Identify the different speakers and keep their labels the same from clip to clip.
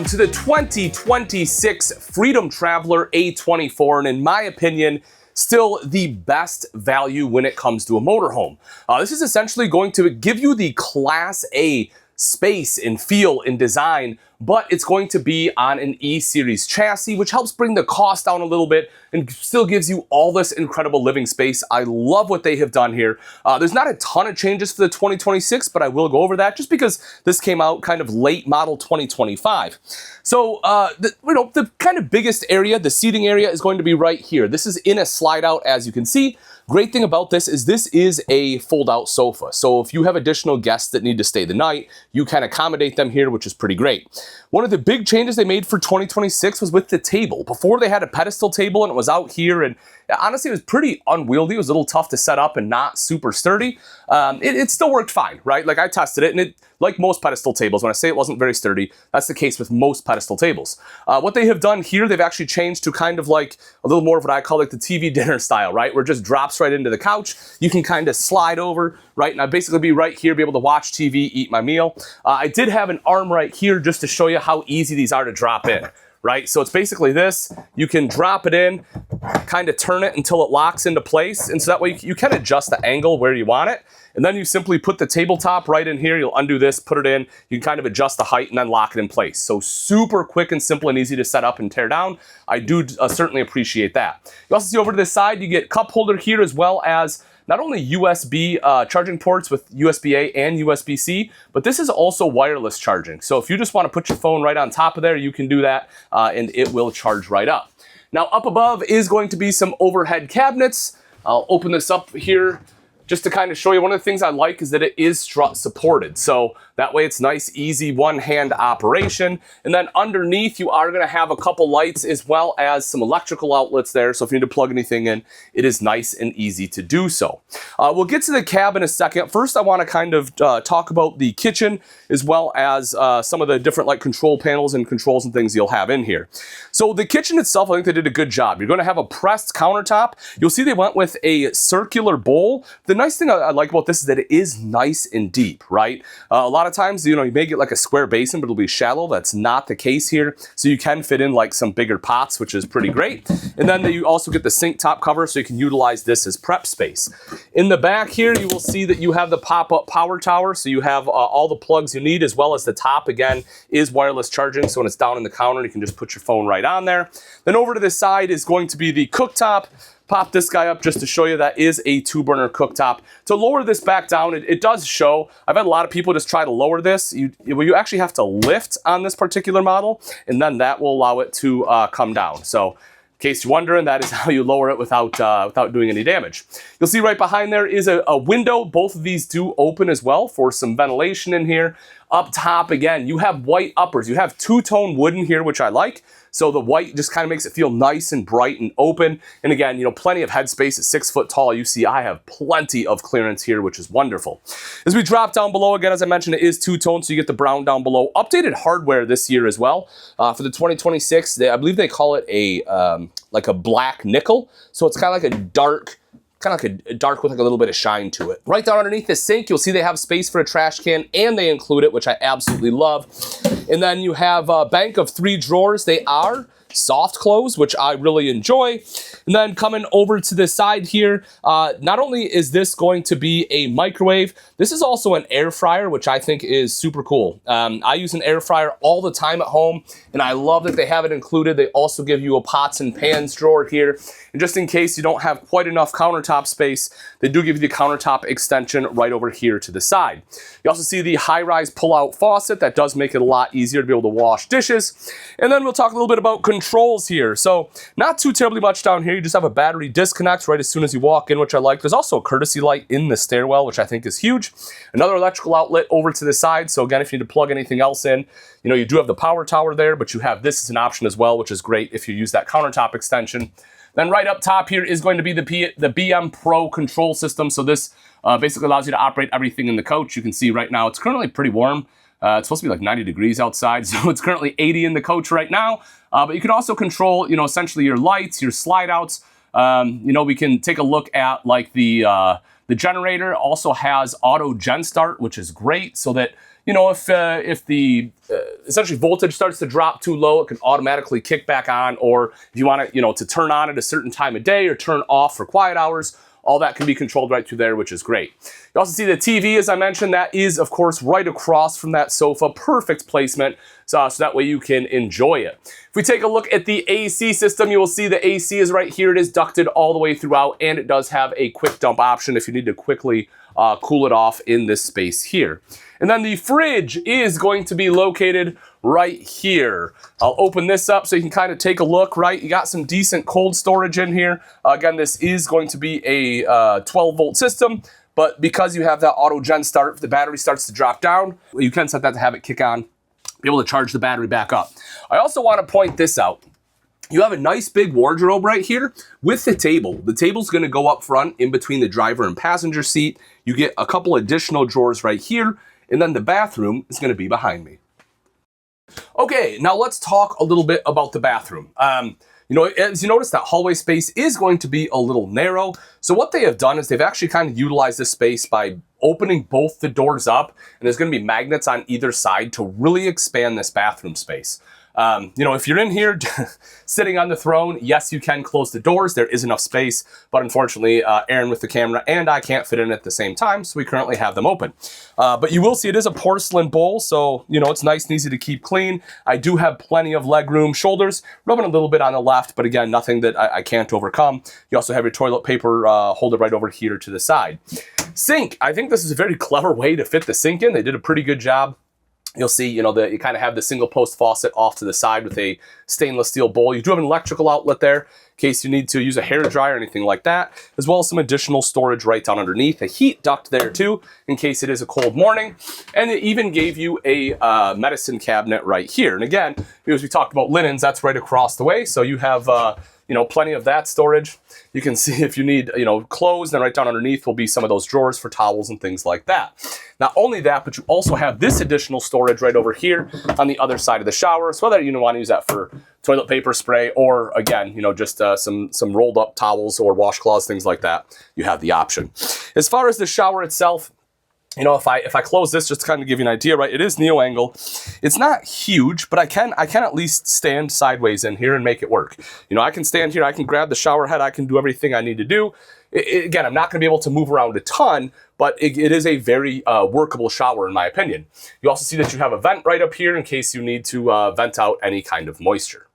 Speaker 1: to the 2026 Freedom Traveler A24, and in my opinion, still the best value when it comes to a motorhome. This is essentially going to give you the Class A space and feel and design, but it's going to be on an E-Series chassis, which helps bring the cost down a little bit and still gives you all this incredible living space. I love what they have done here. There's not a ton of changes for the 2026, but I will go over that just because this came out kind of late model 2025. So, the kind of biggest area, the seating area, is going to be right here. This is in a slide out, as you can see. Great thing about this is a fold-out sofa. So if you have additional guests that need to stay the night, you can accommodate them here, which is pretty great. One of the big changes they made for 2026 was with the table. Before, they had a pedestal table and it was out here, and honestly, it was pretty unwieldy. It was a little tough to set up and not super sturdy. It still worked fine, right? Like, I tested it, and it, like most pedestal tables, when I say it wasn't very sturdy, that's the case with most pedestal tables. What they have done here, they've actually changed to kind of like a little more of what I call like the TV dinner style, right? Where it just drops right into the couch. You can kind of slide over, right? And I'd basically be right here, be able to watch TV, eat my meal. I did have an arm right here just to show you how easy these are to drop in. Right, so it's basically this. You can drop it in, kind of turn it until it locks into place, and so that way you can adjust the angle where you want it, and then you simply put the tabletop right in here. You'll undo this, put it in, you can kind of adjust the height and then lock it in place. So super quick and simple and easy to set up and tear down. I do certainly appreciate that. You also see over to this side, you get cup holder here, as well as not only USB charging ports with USB-A and USB-C, but this is also wireless charging. So if you just want to put your phone right on top of there, you can do that, and it will charge right up. Now, up above is going to be some overhead cabinets. I'll open this up here just to kind of show you. One of the things I like is that it is strut supported. So that way it's nice, easy, one-hand operation. And then underneath, you are gonna have a couple lights as well as some electrical outlets there. So if you need to plug anything in, it is nice and easy to do so. We'll get to the cab in a second. First, I wanna kind of talk about the kitchen, as well as some of the different like control panels and controls and things you'll have in here. So the kitchen itself, I think they did a good job. You're gonna have a pressed countertop. You'll see they went with a circular bowl. The nice thing I like about this is that it is nice and deep, right? A lot of times, you may get like a square basin, but it'll be shallow. That's not the case here. So you can fit in like some bigger pots, which is pretty great. And then you also get the sink top cover, so you can utilize this as prep space. In the back here, you will see that you have the pop-up power tower. So you have all the plugs you need, as well as the top, again, is wireless charging. So when it's down in the counter, you can just put your phone right on there. Then over to this side is going to be the cooktop. Pop this guy up just to show you that is a 2-burner cooktop. To lower this back down, it does show. I've had a lot of people just try to lower this. You actually have to lift on this particular model, and then that will allow it to come down. So in case you're wondering, that is how you lower it without doing any damage. You'll see right behind there is a window. Both of these do open as well for some ventilation in here. Up top, again, you have white uppers. You have two-tone wood in here, which I like. So the white just kind of makes it feel nice and bright and open. And again, plenty of headspace. At 6 foot tall, you see I have plenty of clearance here, which is wonderful. As we drop down below, again, as I mentioned, it is two-tone, so you get the brown down below. Updated hardware this year as well. For the 2026, I believe they call it like a black nickel. So it's kind of like a dark, with like a little bit of shine to it. Right down underneath the sink, you'll see they have space for a trash can, and they include it, which I absolutely love. And then you have a bank of 3 drawers. They are soft close, which I really enjoy. And then coming over to the side here, not only is this going to be a microwave, this is also an air fryer, which I think is super cool. I use an air fryer all the time at home, and I love that they have it included. They also give you a pots and pans drawer here. And just in case you don't have quite enough countertop space, they do give you the countertop extension right over here to the side. You also see the high-rise pull-out faucet. That does make it a lot easier to be able to wash dishes. And then we'll talk a little bit about controls here. So not too terribly much down here. You just have a battery disconnect right as soon as you walk in, which I like. There's also a courtesy light in the stairwell, which I think is huge. Another electrical outlet over to the side. So again, if you need to plug anything else in, you do have the power tower there, but you have this as an option as well, which is great if you use that countertop extension. Then right up top here is going to be the BM Pro control system. So this basically allows you to operate everything in the coach. You can see right now it's currently pretty warm. It's supposed to be like 90 degrees outside, so it's currently 80 in the coach right now. But you can also control, essentially your lights, your slide outs. We can take a look at like the generator also has auto gen start, which is great, so that you know, if the essentially voltage starts to drop too low, it can automatically kick back on. Or if you want it, you know, to turn on at a certain time of day or turn off for quiet hours, all that can be controlled right through there, which is great. You also see the TV, as I mentioned, that is, of course, right across from that sofa. Perfect placement, so that way you can enjoy it. If we take a look at the AC system, you will see the AC is right here. It is ducted all the way throughout, and it does have a quick dump option if you need to quickly cool it off in this space here. And then the fridge is going to be located right here. I'll open this up so you can kind of take a look, right? You got some decent cold storage in here. Again, this is going to be a 12-volt system, but because you have that auto gen start, if the battery starts to drop down, you can set that to have it kick on, be able to charge the battery back up. I also want to point this out. You have a nice big wardrobe right here with the table. The table's going to go up front in between the driver and passenger seat. You get a couple additional drawers right here, and then the bathroom is going to be behind me. Okay, now let's talk a little bit about the bathroom. You know, as you notice, that hallway space is going to be a little narrow. So what they have done is they've actually kind of utilized this space by opening both the doors up, and there's going to be magnets on either side to really expand this bathroom space. You know, if you're in here sitting on the throne, yes, you can close the doors. There is enough space, but unfortunately, Aaron with the camera and I can't fit in at the same time, so we currently have them open. But you will see it is a porcelain bowl, so, you know, it's nice and easy to keep clean. I do have plenty of leg room, shoulders, rubbing a little bit on the left, but again, nothing that I can't overcome. You also have your toilet paper holder right over here to the side. Sink. I think this is a very clever way to fit the sink in. They did a pretty good job. You'll see, you know, you kind of have the single post faucet off to the side with a stainless steel bowl. You do have an electrical outlet there in case you need to use a hair dryer or anything like that, as well as some additional storage right down underneath. A heat duct there too, in case it is a cold morning. And it even gave you a medicine cabinet right here. And again, as we talked about linens, that's right across the way. So you have, you know, plenty of that storage. You can see if you need, you know, clothes, then right down underneath will be some of those drawers for towels and things like that. Not only that, but you also have this additional storage right over here on the other side of the shower. So whether you want to use that for toilet paper spray or, again, you know, just some rolled up towels or washcloths, things like that, you have the option. As far as the shower itself, you know, if I close this, just to kind of give you an idea, right, it is neo-angle. It's not huge, but I can at least stand sideways in here and make it work. You know, I can stand here, I can grab the shower head, I can do everything I need to do. Again, I'm not going to be able to move around a ton, but it is a very workable shower in my opinion. You also see that you have a vent right up here in case you need to vent out any kind of moisture.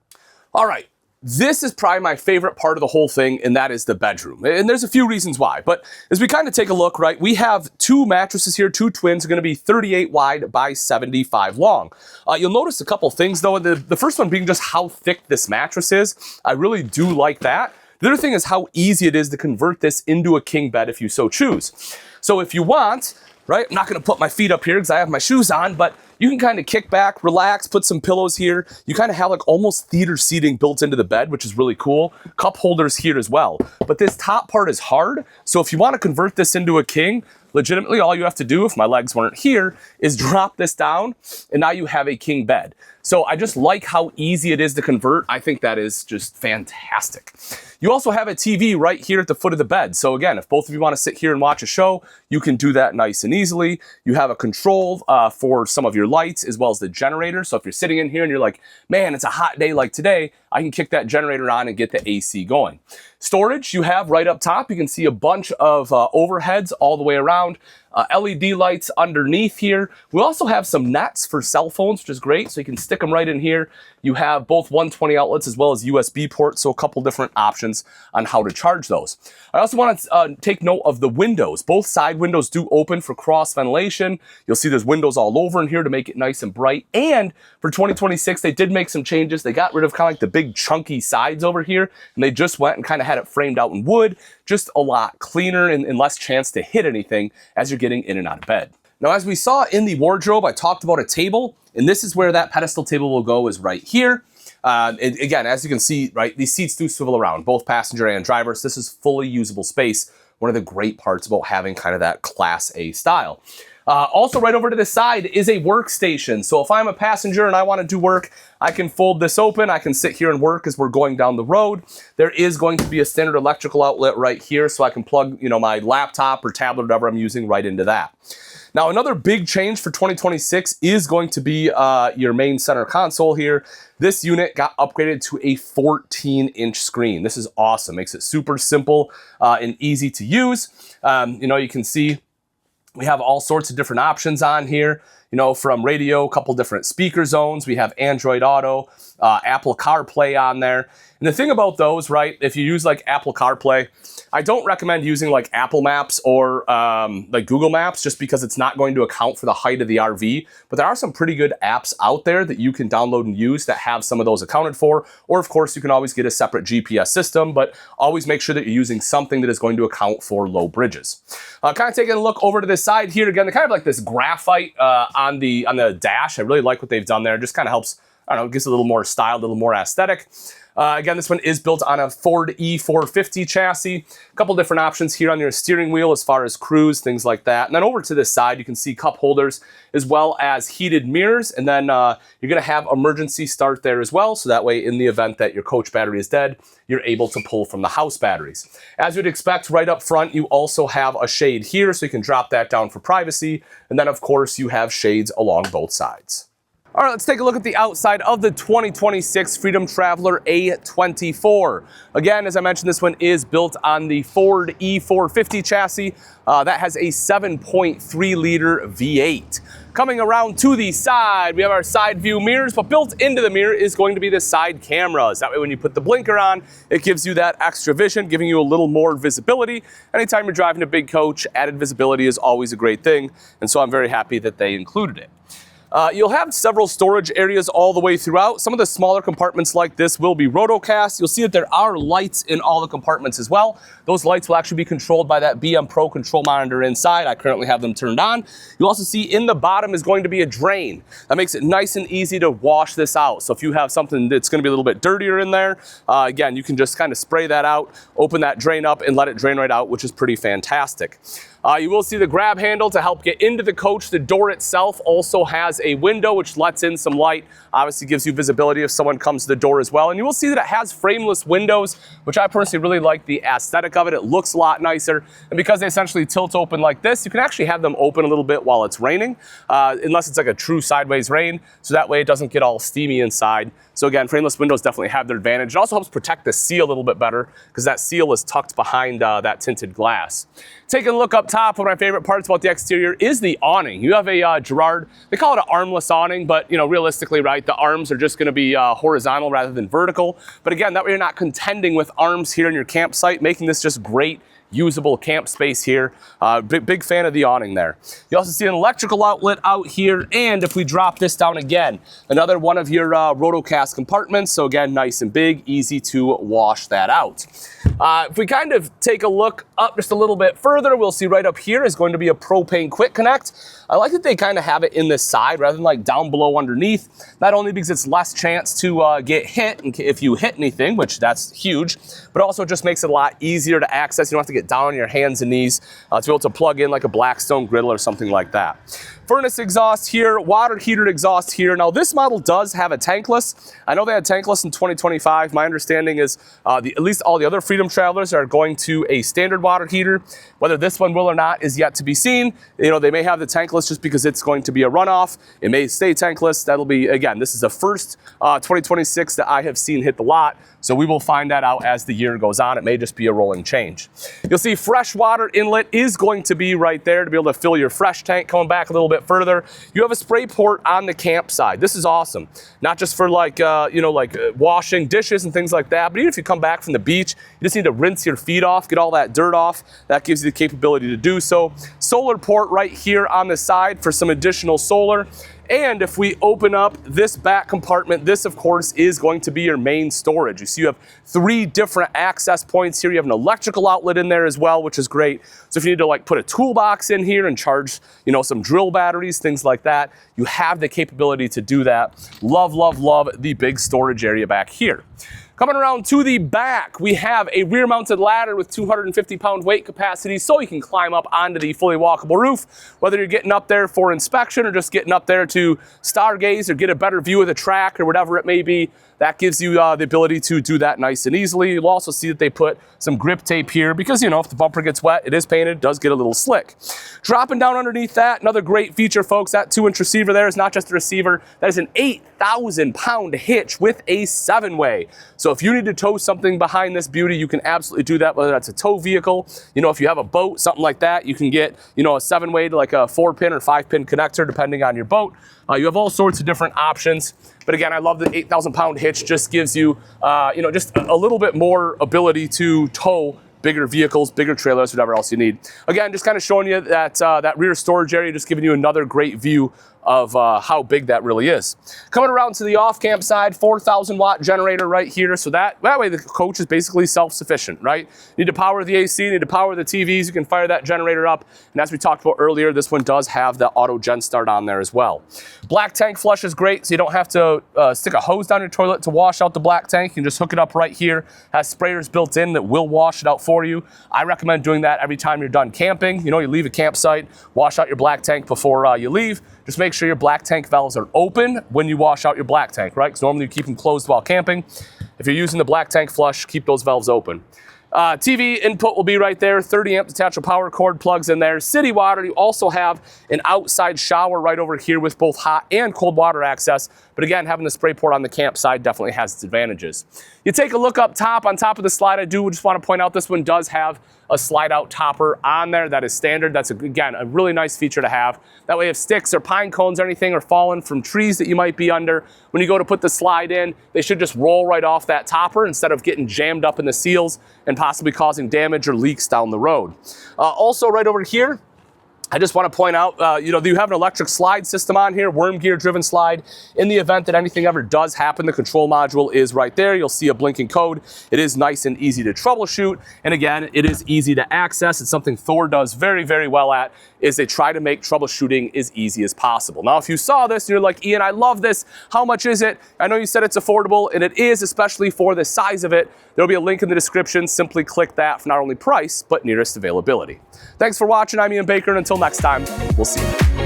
Speaker 1: All right. This is probably my favorite part of the whole thing, and that is the bedroom. And there's a few reasons why, but as we kind of take a look, right, we have two mattresses here, two twins, are going to be 38 wide by 75 long. You'll notice a couple things, though. The first one being just how thick this mattress is. I really do like that. The other thing is how easy it is to convert this into a king bed if you so choose. So if you want, right, I'm not going to put my feet up here because I have my shoes on, but you can kind of kick back, relax, put some pillows here. You kind of have like almost theater seating built into the bed, which is really cool. Cup holders here as well. But this top part is hard. So if you want to convert this into a king, legitimately all you have to do, if my legs weren't here, is drop this down and now you have a king bed. So I just like how easy it is to convert. I think that is just fantastic. You also have a TV right here at the foot of the bed. So again, if both of you want to sit here and watch a show, you can do that nice and easily. You have a control for some of your lights as well as the generator. So if you're sitting in here and you're like, man, it's a hot day like today, I can kick that generator on and get the AC going. Storage you have right up top. You can see a bunch of overheads all the way around. LED lights underneath here. We also have some nets for cell phones, which is great. So you can stick them right in here. You have both 120 outlets as well as USB ports. So a couple different options on how to charge those. I also want to take note of the windows. Both side windows do open for cross ventilation. You'll see there's windows all over in here to make it nice and bright. And for 2026, they did make some changes. They got rid of kind of like the big chunky sides over here, and they just went and kind of had it framed out in wood. Just a lot cleaner and less chance to hit anything as you're getting in and out of bed. Now, as we saw in the wardrobe, I talked about a table, and this is where that pedestal table will go, is right here. Again, as you can see, right, these seats do swivel around, both passenger and driver. So this is fully usable space. One of the great parts about having kind of that Class A style. Also right over to the side is a workstation. So if I'm a passenger and I want to do work, I can fold this open. I can sit here and work as we're going down the road. There is going to be a standard electrical outlet right here, so I can plug, you know, my laptop or tablet or whatever I'm using right into that. Now, another big change for 2026 is going to be your main center console here. This unit got upgraded to a 14-inch screen. This is awesome. Makes it super simple and easy to use. You know, you can see we have all sorts of different options on here. You know, from radio, a couple different speaker zones. We have Android Auto, Apple CarPlay on there. And the thing about those, right, if you use like Apple CarPlay, I don't recommend using like Apple Maps or like Google Maps just because it's not going to account for the height of the RV. But there are some pretty good apps out there that you can download and use that have some of those accounted for. Or of course, you can always get a separate GPS system, but always make sure that you're using something that is going to account for low bridges. Kind of taking a look over to this side here again, they're kind of like this graphite on the dash. I really like what they've done there. It just kind of helps, I don't know, gives it a little more style, a little more aesthetic. Again, this one is built on a Ford E450 chassis. A couple different options here on your steering wheel as far as cruise, things like that. And then over to this side, you can see cup holders as well as heated mirrors. And then you're going to have emergency start there as well. So that way, in the event that your coach battery is dead, you're able to pull from the house batteries. As you'd expect, right up front, you also have a shade here, so you can drop that down for privacy. And then, of course, you have shades along both sides. All right, let's take a look at the outside of the 2026 Freedom Traveler A24. Again, as I mentioned, this one is built on the Ford E450 chassis. That has a 7.3-liter V8. Coming around to the side, we have our side view mirrors, but built into the mirror is going to be the side cameras. That way, when you put the blinker on, it gives you that extra vision, giving you a little more visibility. Anytime you're driving a big coach, added visibility is always a great thing, and so I'm very happy that they included it. You'll have several storage areas all the way throughout. Some of the smaller compartments like this will be rotocast. You'll see that there are lights in all the compartments as well. Those lights will actually be controlled by that BM Pro control monitor inside. I currently have them turned on. You'll also see in the bottom is going to be a drain. That makes it nice and easy to wash this out. So if you have something that's going to be a little bit dirtier in there, again, you can just kind of spray that out, open that drain up, and let it drain right out, which is pretty fantastic. You will see the grab handle to help get into the coach. The door itself also has a window which lets in some light. Obviously gives you visibility if someone comes to the door as well. And you will see that it has frameless windows, which I personally really like the aesthetic of it. It looks a lot nicer. And because they essentially tilt open like this, you can actually have them open a little bit while it's raining, unless it's like a true sideways rain. So that way it doesn't get all steamy inside. So again, frameless windows definitely have their advantage. It also helps protect the seal a little bit better because that seal is tucked behind that tinted glass. Taking a look up top, one of my favorite parts about the exterior is the awning. You have a Girard, they call it an armless awning, but you know, realistically, right, the arms are just gonna be horizontal rather than vertical. But again, that way you're not contending with arms here in your campsite, making this just great usable camp space here. Big fan of the awning there. You also see an electrical outlet out here, and if we drop this down again, another one of your rotocast compartments. So again, nice and big, easy to wash that out. If we kind of take a look up just a little bit further, we'll see right up here is going to be a propane quick connect. I like that they kind of have it in this side rather than like down below underneath. Not only because it's less chance to get hit if you hit anything, which that's huge, but also just makes it a lot easier to access. You don't have to get down on your hands and knees to be able to plug in like a Blackstone griddle or something like that. Furnace exhaust here, water heater exhaust here. Now this model does have a tankless. I know they had tankless in 2025. My understanding is at least all the other Freedom Travelers are going to a standard water heater. Whether this one will or not is yet to be seen. You know, they may have the tankless just because it's going to be a runoff. It may stay tankless. That'll be, again, this is the first 2026 that I have seen hit the lot. So we will find that out as the year goes on. It may just be a rolling change. You'll see fresh water inlet is going to be right there to be able to fill your fresh tank. Coming back a little bit further, you have a spray port on the campside. This is awesome. Not just for like, washing dishes and things like that, but even if you come back from the beach, you just need to rinse your feet off, get all that dirt off. That gives you the capability to do so. Solar port right here on the side for some additional solar. And if we open up this back compartment, this of course is going to be your main storage. You see you have 3 different access points here. You have an electrical outlet in there as well, which is great. So if you need to like put a toolbox in here and charge, some drill batteries, things like that, you have the capability to do that. Love, love, love the big storage area back here. Coming around to the back, we have a rear-mounted ladder with 250-pound weight capacity, so you can climb up onto the fully walkable roof, whether you're getting up there for inspection or just getting up there to stargaze or get a better view of the track or whatever it may be. that gives you the ability to do that nice and easily. You'll also see that they put some grip tape here because, you know, if the bumper gets wet, it is painted, it does get a little slick. Dropping down underneath that, another great feature, folks, that 2-inch receiver there is not just a receiver, that is an 8,000-pound hitch with a 7-way. So if you need to tow something behind this beauty, you can absolutely do that, whether that's a tow vehicle, you know, if you have a boat, something like that, you can get, you know, a 7-way to like a 4-pin or 5-pin connector, depending on your boat. You have all sorts of different options. But again, I love the 8,000-pound hitch. Just gives you, you know, just a little bit more ability to tow bigger vehicles, bigger trailers, whatever else you need. Again, just kind of showing you that that rear storage area, just giving you another great view of how big that really is. Coming around to the off-camp side, 4,000-watt generator right here. So that way the coach is basically self-sufficient, right? You need to power the AC, you need to power the TVs, you can fire that generator up. And as we talked about earlier, this one does have the auto gen start on there as well. Black tank flush is great, so you don't have to stick a hose down your toilet to wash out the black tank. You can just hook it up right here. Has sprayers built in that will wash it out for you. I recommend doing that every time you're done camping. You know, you leave a campsite, wash out your black tank before you leave. Just make sure your black tank valves are open when you wash out your black tank, right? Because normally you keep them closed while camping. If you're using the black tank flush, keep those valves open. TV input will be right there, 30 amp detachable power cord plugs in there. City water, you also have an outside shower right over here with both hot and cold water access. But again, having the spray port on the campsite definitely has its advantages. You take a look up top, on top of the slide, I do just want to point out this one does have a slide out topper on there. That is standard. That's, again, a really nice feature to have. That way if sticks or pine cones or anything are falling from trees that you might be under, when you go to put the slide in, they should just roll right off that topper instead of getting jammed up in the seals and possibly causing damage or leaks down the road. Also right over here, I just want to point out, you know, you have an electric slide system on here, worm gear driven slide. In the event that anything ever does happen, the control module is right there. You'll see a blinking code. It is nice and easy to troubleshoot. And again, it is easy to access. It's something Thor does very, very well at, is they try to make troubleshooting as easy as possible. Now, if you saw this and you're like, Ian, I love this. How much is it? I know you said it's affordable, and it is, especially for the size of it. There'll be a link in the description. Simply click that for not only price, but nearest availability. Thanks for watching. I'm Ian Baker, and until next time, we'll see you.